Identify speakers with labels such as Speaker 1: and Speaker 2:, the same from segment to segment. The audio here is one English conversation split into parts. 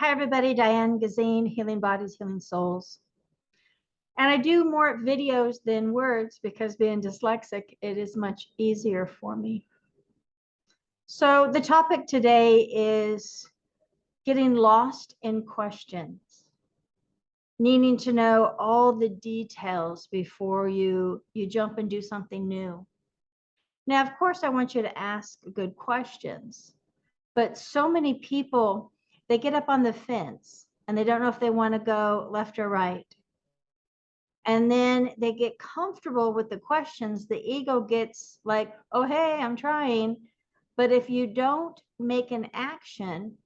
Speaker 1: Hi, everybody. Diane, Gysin, Healing Bodies, Healing Souls. And I do more videos than words because being dyslexic, it is much easier for me. So the topic today is getting lost in questions, needing to know all the details before you jump and do something new. Now, of course, I want you to ask good questions, but so many people, they get up on the fence and they don't know if they want to go left or right. And then they get comfortable with the questions. The ego gets like, oh, hey, I'm trying. But if you don't make an action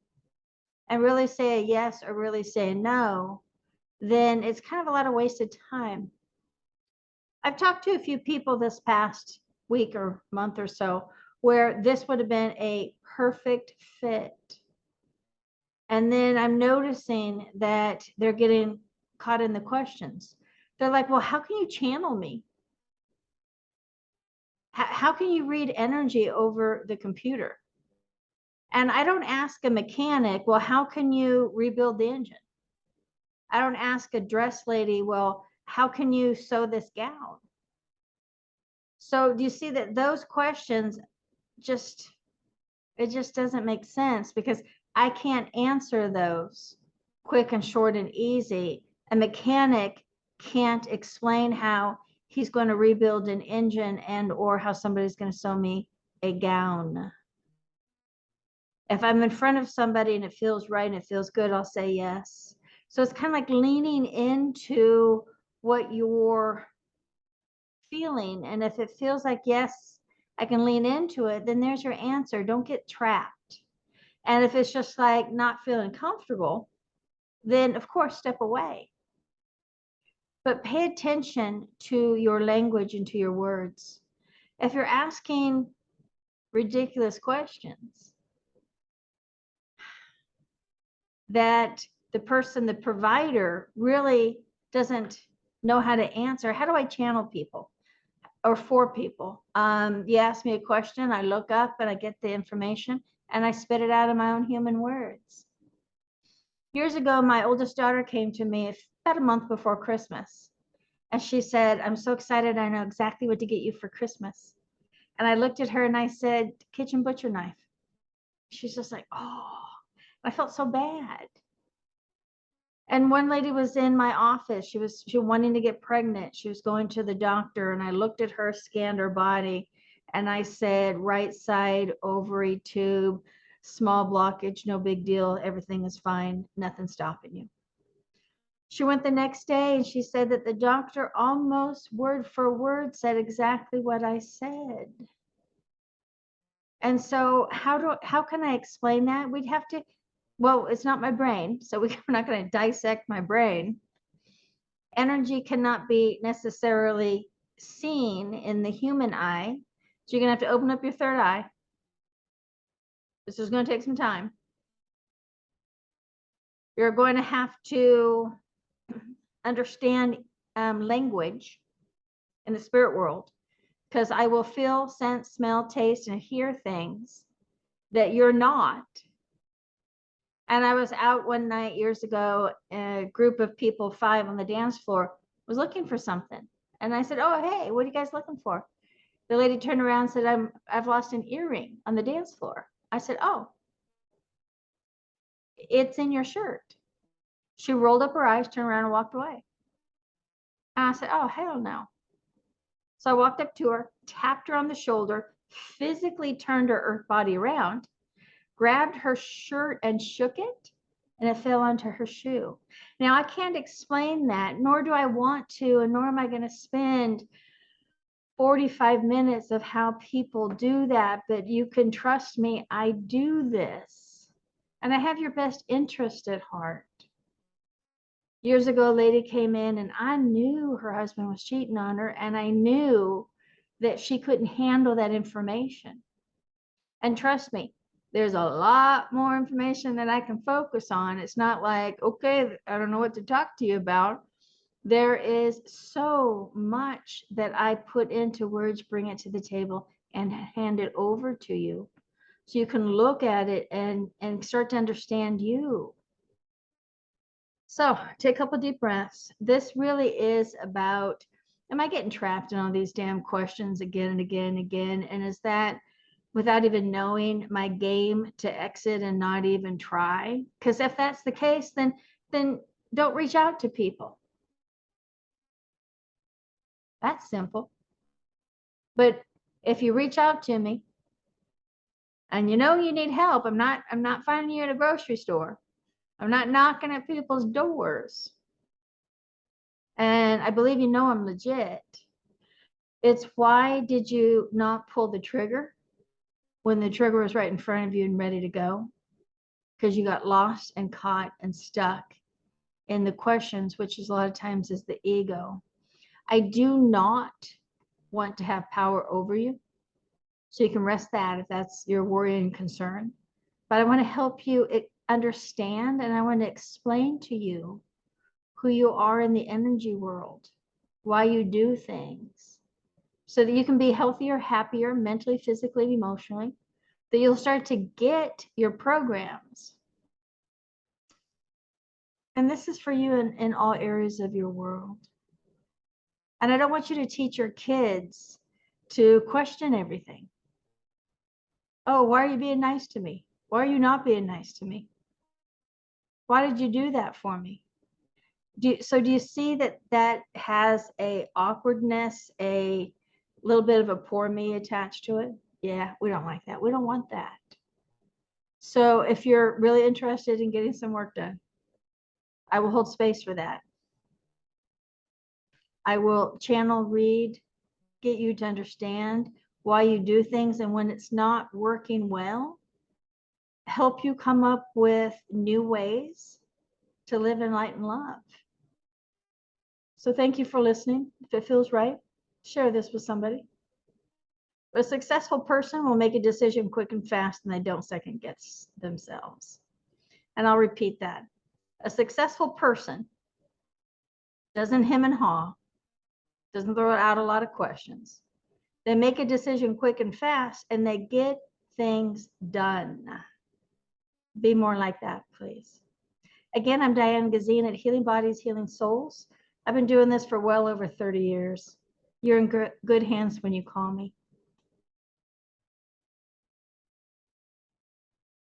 Speaker 1: and really say a yes or really say a no, then it's kind of a lot of wasted time. I've talked to a few people this past week or month or so where this would have been a perfect fit. And then I'm noticing that they're getting caught in the questions. They're like, well, how can you channel me? How can you read energy over the computer? And I don't ask a mechanic, well, how can you rebuild the engine? I don't ask a dress lady, well, how can you sew this gown? So do you see that those questions it just doesn't make sense because I can't answer those quick and short and easy. A mechanic can't explain how he's going to rebuild an engine and or how somebody's going to sew me a gown. If I'm in front of somebody and it feels right and it feels good, I'll say yes. So it's kind of like leaning into what you're feeling. And if it feels like, yes, I can lean into it, then there's your answer. Don't get trapped. And if it's just like not feeling comfortable, then of course, step away. But pay attention to your language and to your words. If you're asking ridiculous questions that the person, the provider, really doesn't know how to answer, how do I channel people or for people? You ask me a question, I look up and I get the information and I spit it out in my own human words. Years ago, my oldest daughter came to me about a month before Christmas. And she said, I'm so excited. I know exactly what to get you for Christmas. And I looked at her and I said, kitchen butcher knife. She's just like, oh, I felt so bad. And one lady was in my office. She was wanting to get pregnant. She was going to the doctor. And I looked at her, scanned her body. And I said, right side ovary tube, small blockage, no big deal. Everything is fine. Nothing stopping you. She went the next day and she said that the doctor almost word for word said exactly what I said. And so how can I explain that? We'd have to, well, it's not my brain, so we're not going to dissect my brain. Energy cannot be necessarily seen in the human eye. So you're going to have to open up your third eye. This is going to take some time. You're going to have to understand language in the spirit world, because I will feel, sense, smell, taste, and hear things that you're not. And I was out one night years ago, a group of people, 5 on the dance floor, was looking for something. And I said, oh, hey, what are you guys looking for? The lady turned around and said, I've lost an earring on the dance floor. I said, oh, it's in your shirt. She rolled up her eyes, turned around and walked away. And I said, oh, hell no. So I walked up to her, tapped her on the shoulder, physically turned her earth body around, grabbed her shirt and shook it, and it fell onto her shoe. Now, I can't explain that, nor do I want to, and nor am I going to spend 45 minutes of how people do that, but you can trust me, I do this. And I have your best interest at heart. Years ago, a lady came in and I knew her husband was cheating on her, and I knew that she couldn't handle that information. And trust me, there's a lot more information that I can focus on. It's not like, okay, I don't know what to talk to you about. There is so much that I put into words, bring it to the table, and hand it over to you so you can look at it and start to understand you. So take a couple deep breaths. This really is about, am I getting trapped in all these damn questions again and again and again? And is that without even knowing my game to exit and not even try? Because if that's the case, then don't reach out to people. That's simple. But if you reach out to me and you know you need help, I'm not finding you in a grocery store. I'm not knocking at people's doors. And I believe you know I'm legit. It's why did you not pull the trigger when the trigger was right in front of you and ready to go? Because you got lost and caught and stuck in the questions, which is a lot of times is the ego. I do not want to have power over you. So you can rest that if that's your worry and concern. But I want to help you understand, and I want to explain to you who you are in the energy world, why you do things, so that you can be healthier, happier, mentally, physically, emotionally, that you'll start to get your programs. And this is for you in all areas of your world. And I don't want you to teach your kids to question everything. Oh, why are you being nice to me? Why are you not being nice to me? Why did you do that for me? Do you see that has a awkwardness, a little bit of a poor me attached to it? Yeah, we don't like that. We don't want that. So if you're really interested in getting some work done, I will hold space for that. I will channel, read, get you to understand why you do things, and when it's not working well, help you come up with new ways to live in light and love. So thank you for listening. If it feels right, share this with somebody. A successful person will make a decision quick and fast, and they don't second guess themselves. And I'll repeat that. A successful person doesn't hem and haw, doesn't throw out a lot of questions. They make a decision quick and fast, and they get things done. Be more like that, please. Again, I'm Diane Gysin at Healing Bodies Healing Souls. I've been doing this for well over 30 years. You're in good hands when you call me.